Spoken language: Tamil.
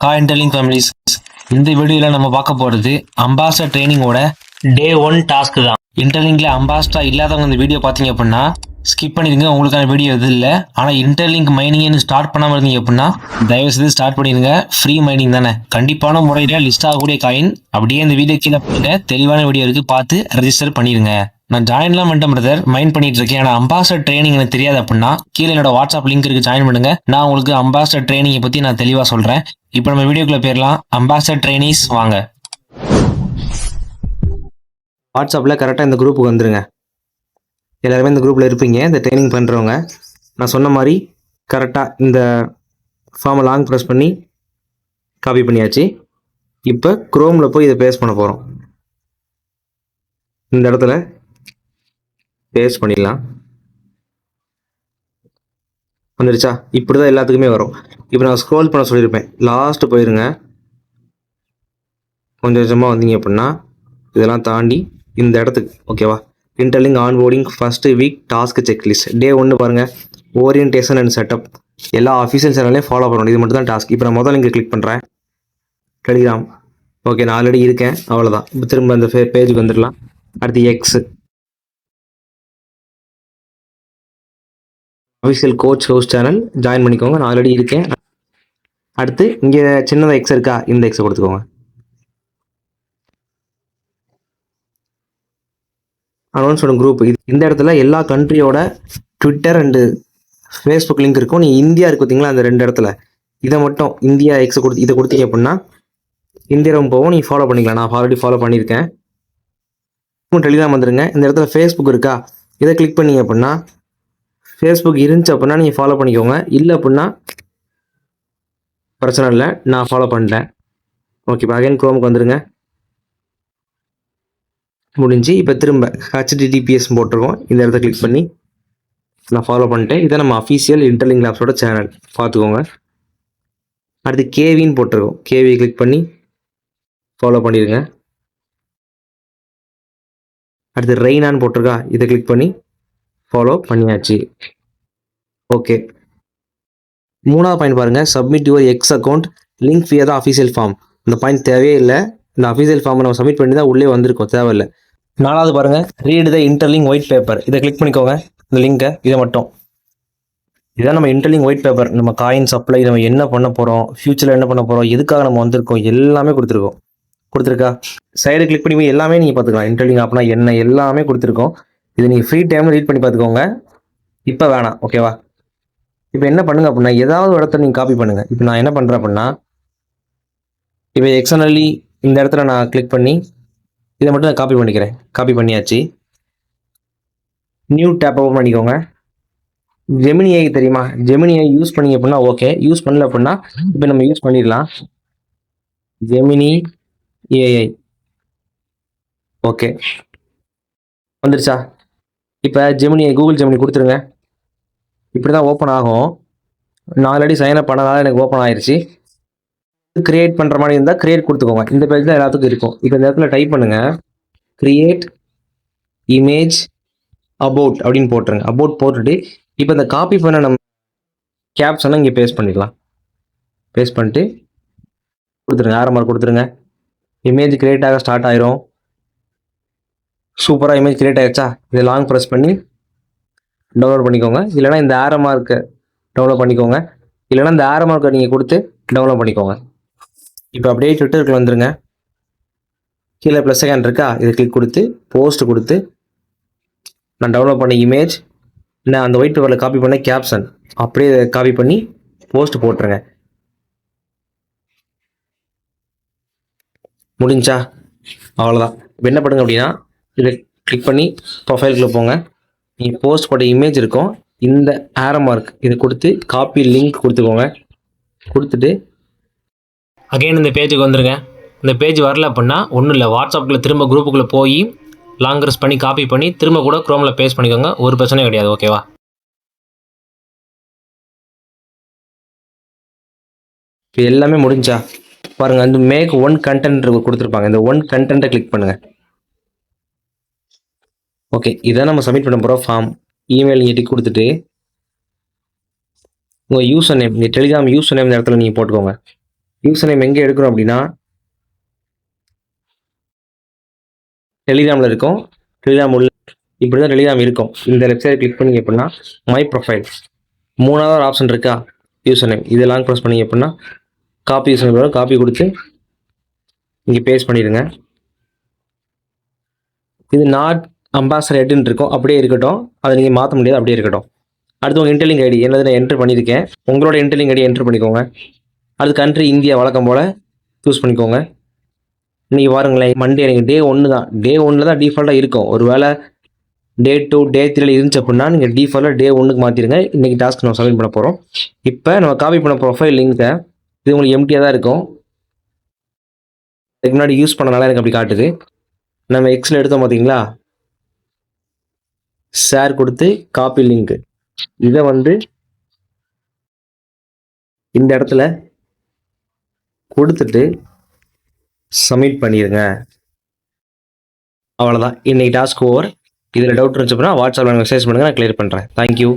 Hi interlink families. இந்த வீடியோவில் நம்ம பார்க்க போகிறது அம்பாஸ்டர் ட்ரைனிங்கோட டே 1 டாஸ்க் தான். இன்டர்லிங்கில் அம்பாஸ்டர் இல்லாதவங்க இந்த வீடியோ பார்த்தீங்க அப்படின்னா ஸ்கிப் பண்ணிடுங்க, உங்களுக்கான வீடியோ எதுவும் இல்லை. ஆனால் இன்டர்லிங்க் மைனிங்னு ஸ்டார்ட் பண்ணாமல் இருந்தீங்க அப்படின்னா தயவுசெய்து ஸ்டார்ட் பண்ணிடுங்க. ஃப்ரீ மைனிங் தானே, கண்டிப்பான முறையில் லிஸ்ட் ஆகக்கூடிய காயின் அப்படியே இந்த வீடியோ கீழே போங்க. தெளிவான வீடியோ இருக்குது, பார்த்து ரெஜிஸ்டர் பண்ணிடுங்க. நான் ஜாயின்லாம் பண்ணிட்டேன் பிரதர், மைண்ட் பண்ணிட்டு இருக்கேன். ஆனால் அம்பாஸ்டர் ட்ரைனிங் எனக்கு தெரியாது அப்படின்னா கீழே என்னோட வாட்ஸ்அப் லிங்க் இருக்கு, ஜாயின் பண்ணுங்க. நான் உங்களுக்கு அம்பாஸ்டர் ட்ரைனிங்கை பற்றி நான் தெளிவாக சொல்கிறேன். இப்போ நம்ம வீடியோக்குள்ள போயிடலாம். அம்பாஸ்டர் ட்ரைனிஸ் வாங்க. வாட்ஸ்அப்பில் கரெக்டாக இந்த குரூப்புக்கு வந்துருங்க. எல்லாருமே இந்த குரூப்பில் இருப்பீங்க, இந்த ட்ரைனிங் பண்ணுறவங்க. நான் சொன்ன மாதிரி கரெக்டாக இந்த ஃபார்மை லாங் ப்ரெஸ் பண்ணி காப்பி பண்ணியாச்சு. இப்போ குரோமில் போய் இதை பேஸ்ட் பண்ண போகிறோம். இந்த இடத்துல பேஸ்ட் பண்ணிடலாம். வந்துருச்சா? இப்படி தான் எல்லாத்துக்குமே வரும். இப்போ நான் ஸ்க்ரோல் பண்ண சொல்லியிருப்பேன், லாஸ்ட்டு போயிருங்க. கொஞ்சம் கொஞ்சமாக வந்தீங்க அப்படின்னா இதெல்லாம் தாண்டி இந்த இடத்துக்கு ஓகேவா, interlink onboarding first week task checklist day 1 பாருங்கள். ஓரியன்டேஷன் அண்ட் செட்டப் எல்லா அஃபீஷியல் சேனல்லையும் ஃபாலோ பண்ணணும். இது மட்டும் தான் டாஸ்க். இப்போ நான் முதல்ல இங்கே கிளிக் பண்ணுறேன், டெலிகிராம். ஓகே, நான் ஆல்ரெடி இருக்கேன், அவ்வளோதான். இப்போ திரும்ப அந்த பேஜுக்கு வந்துடலாம். அடுத்து X official coach house channel join பண்ணிக்கோங்க, நான் ஆல்ரெடி இருக்கேன். அடுத்து இங்கே சின்னதாக எக்ஸ் இருக்கா, இந்த எக்ஸை கொடுத்துக்கோங்க. அனௌன்ஸ்மெண்ட் குரூப் இந்த இடத்துல எல்லா கண்ட்ரியோட ட்விட்டர் அண்டு ஃபேஸ்புக் லிங்க் இருக்கும். நீ இந்தியா இருக்கு பார்த்தீங்களா, அந்த 2 இடத்துல இதை மட்டும் இந்தியா எக்ஸை இதை கொடுத்தீங்க அப்படின்னா இந்தியாவும் போகும், நீ ஃபாலோ பண்ணிக்கலாம். நான் ஆல்ரெடி ஃபாலோ பண்ணியிருக்கேன். டெலிகிராம் வந்துருங்க. இந்த இடத்துல ஃபேஸ்புக் இருக்கா, இதை கிளிக் பண்ணீங்க அப்படின்னா ஃபேஸ்புக் இருந்துச்சு அப்படின்னா நீங்கள் ஃபாலோ பண்ணிக்கோங்க. இல்லை அப்படின்னா பிரச்சனை இல்லை, நான் ஃபாலோ பண்ணிட்டேன். ஓகே, இப்போ அகைன் குரோமுக்கு வந்துடுங்க. முடிஞ்சு இப்போ திரும்ப HTTPS போட்டிருக்கோம், இந்த இடத்த கிளிக் பண்ணி நான் ஃபாலோ பண்ணிட்டேன். இதை நம்ம அஃபீஷியல் இன்டர்லிங்க் லேப்ஸோட சேனல், பார்த்துக்கோங்க. அடுத்து கேவின்னு போட்டிருக்கோம், கேவி கிளிக் பண்ணி ஃபாலோ பண்ணிடுங்க. அடுத்து ரெய்னான்னு போட்டிருக்கா, இதை கிளிக் பண்ணி ஃபாலோ பண்ணியாச்சு. ஓகே, 3வது பாயிண்ட் பாருங்கள், submit your X account link வியா தான் அஃபீஷியல் ஃபார்ம். இந்த பாயிண்ட் தேவையே இல்லை, இந்த அஃபீஷியல் ஃபார்மை நம்ம சப்மிட் பண்ணி தான் உள்ளே வந்திருக்கோம், தேவையில்லை. 4வது பாருங்கள், read the interlink white paper. இதை கிளிக் பண்ணிக்கோங்க, இந்த லிங்கை. இதை மட்டும், இதான் நம்ம இன்டர்லிங்க் ஒயிட் பேப்பர். நம்ம காயின் சப்ளை, நம்ம என்ன பண்ண போகிறோம், ஃபியூச்சரில் என்ன பண்ண போகிறோம், எதுக்காக நம்ம வந்திருக்கோம், எல்லாமே கொடுத்துருக்கா. சைடு கிளிக் பண்ணி எல்லாமே நீங்கள் பார்த்துக்கலாம். இன்டர்லிங்க் ஆப்னா என்ன, எல்லாமே கொடுத்துருக்கோம். இது நீங்கள் ஃப்ரீ டைமில் ரீட் பண்ணி பார்த்துக்கோங்க. இப்போ வேணாம், ஓகேவா? இப்போ என்ன பண்ணுங்க அப்படின்னா, ஏதாவது ஒரு இடத்த நீங்கள் காப்பி பண்ணுங்கள். இப்போ நான் என்ன பண்ணுறேன் அப்படின்னா, இப்போ எக்ஸ்டர்னலி இந்த இடத்துல நான் கிளிக் பண்ணி இதை மட்டும் நான் காப்பி பண்ணிக்கிறேன். காப்பி பண்ணியாச்சு. நியூ டேப் ஓப்பன் பண்ணிக்கோங்க. ஜெமினிஐ தெரியுமா, ஜெமினிஐ யூஸ் பண்ணிங்க அப்படின்னா ஓகே, யூஸ் பண்ணல அப்படின்னா இப்போ நம்ம யூஸ் பண்ணிடலாம். ஜெமினி ஏஐ ஓகே வந்துருச்சா? இப்போ ஜெமினிஐ, கூகுள் ஜெமினி கொடுத்துருங்க. இப்படி தான் ஓப்பன் ஆகும். நான் ஆல்ரெடி சைன் அப் பண்ணதால எனக்கு ஓப்பன் ஆயிடுச்சு. கிரியேட் பண்ணுற மாதிரி இருந்தால் கிரியேட் கொடுத்துக்கோங்க. இந்த பேஜ் தான் எல்லாத்துக்கும் இருக்கும். இப்போ இந்த இடத்துல டைப் பண்ணுங்கள், கிரியேட் இமேஜ் அபவுட் அப்படின்னு போட்டுருங்க. அபவுட் போட்டுட்டு இப்போ இந்த காப்பி பண்ண நம்ம கேப்ஷனை இங்கே பேஸ்ட் பண்ணிடலாம். பேஸ்ட் பண்ணிட்டு கொடுத்துருங்க, ஆரம்பம் கொடுத்துருங்க. இமேஜ் கிரியேட் ஆக ஸ்டார்ட் ஆயிரும். சூப்பராக இமேஜ் கிரியேட் ஆகிடுச்சா? இதை லாங் ப்ரெஸ் பண்ணி டவுன்லோட் பண்ணிக்கோங்க. இல்லைனா இந்த ஆரோ மார்க்கை டவுன்லோட் பண்ணிக்கோங்க. இல்லைனா இந்த ஆரோ மார்க்கை நீங்கள் கொடுத்து டவுன்லோட் பண்ணிக்கோங்க. இப்போ அப்படியே ட்விட்டருக்கு வந்துருங்க. கீழே ப்ளஸ் செகண்ட் இருக்கா, இதை கிளிக் கொடுத்து போஸ்ட் கொடுத்து நான் டவுன்லோட் பண்ண இமேஜ், நான் அந்த ஒயிட் பேப்பரில் காப்பி பண்ண கேப்ஷன் அப்படியே காப்பி பண்ணி போஸ்ட் போட்டுருங்க. முடிஞ்சா? அவ்வளோதான். இப்போ என்ன பண்ணுங்க அப்படின்னா, இதை கிளிக் பண்ணி ப்ரொஃபைலுக்குள்ளே போங்க. நீங்கள் போஸ்ட் போட்ட இமேஜ் இருக்கும், இந்த ஆரோ மார்க் இதை கொடுத்து காப்பி லிங்க் கொடுத்துக்கோங்க. கொடுத்துட்டு அகைன் இந்த பேஜுக்கு வந்துருங்க. இந்த பேஜ் வரல அப்படின்னா ஒன்றும் இல்லை, வாட்ஸ்அப்பில் திரும்ப குரூப்புக்குள்ளே போய் லாங் ப்ரெஸ் பண்ணி காப்பி பண்ணி திரும்ப கூட குரோமில் பேஸ்ட் பண்ணிக்கோங்க. ஒரு பிரச்சனையும் கிடையாது, ஓகேவா? இப்போ எல்லாமே முடிஞ்சா பாருங்கள், அந்த மேக் 1 கண்டென்ட் கொடுத்துருப்பாங்க. இந்த 1 கண்டென்ட்டை கிளிக் பண்ணுங்கள். ஓகே, இதான் நம்ம சப்மிட் பண்ண போகிறோம் ஃபார்ம். இமெயில் நீங்கள் டிக் கொடுத்துட்டு உங்கள் யூசர் நேம், இந்த டெலிகிராம் யூசர் நேம் இந்த இடத்துல நீங்கள் போட்டுக்கோங்க. யூசர் நேம் எங்கே எடுக்கிறோம் அப்படின்னா டெலிகிராமில் இருக்கும். டெலிகிராம் உள்ள இப்படி தான் டெலிகிராம் இருக்கும். இந்த வெப்சைட் கிளிக் பண்ணி அப்படின்னா மை ப்ரொஃபைல் 3வது ஒரு ஆப்ஷன் இருக்கா யூசர் நேம், இதெல்லாம் ப்ரெஸ் பண்ணி அப்படின்னா காப்பி யூசர் நேம் காப்பி கொடுத்து இங்கே பேஸ்ட் பண்ணிடுங்க. இது நாட் அம்பாசடர் ஹெட்னு இருக்கும், அப்படியே இருக்கட்டும். அதை நீங்கள் மாற்ற முடியாது, அப்படியே இருக்கட்டும். அடுத்து உங்கள் இன்டர்லிங்க் ஐடி என்னது நான் என்ட்ரு பண்ணியிருக்கேன். உங்களோட இன்டர்லிங்க் ஐடி என்ட்ரு பண்ணிக்கோங்க. அது கண்ட்ரி இந்தியா வழக்கம் போல் சூஸ் பண்ணிக்கோங்க. இன்றைக்கி பாருங்களேன், மண்டே எனக்கு டே 1 தான். டே 1 தான் டிஃபால்ட்டாக இருக்கும். ஒரு வேளை டே 2 டே 3 இருந்துச்சு அப்படின்னா நீங்கள் டிஃபால்ட்டாக டே 1க்கு மாற்றிடுங்க. இன்றைக்கி டாஸ்க் நம்ம சப்மிட் பண்ண போகிறோம். இப்போ நம்ம காப்பி பண்ண ப்ரொஃபைல் லிங்க்கை இது உங்களுக்கு எம்டியாக தான் இருக்கும். இதுக்கு முன்னாடி யூஸ் பண்ணனால எனக்கு அப்படி காட்டுது. நம்ம எக்ஸில் எடுத்தோம் பார்த்தீங்களா, ஷேர் கொடுத்து காப்பி லிங்க் இதை இந்த இடத்துல கொடுத்துட்டு சப்மிட் பண்ணிடுங்க. அவ்வளோதான், இன்னைக்கு டாஸ்க் ஓவர். இதில் டவுட் இருந்துச்சு அப்படின்னா வாட்ஸ்அப்பில் மெசேஜ் பண்ணுங்கள், நான் கிளியர் பண்ணுறேன். தேங்க்யூ.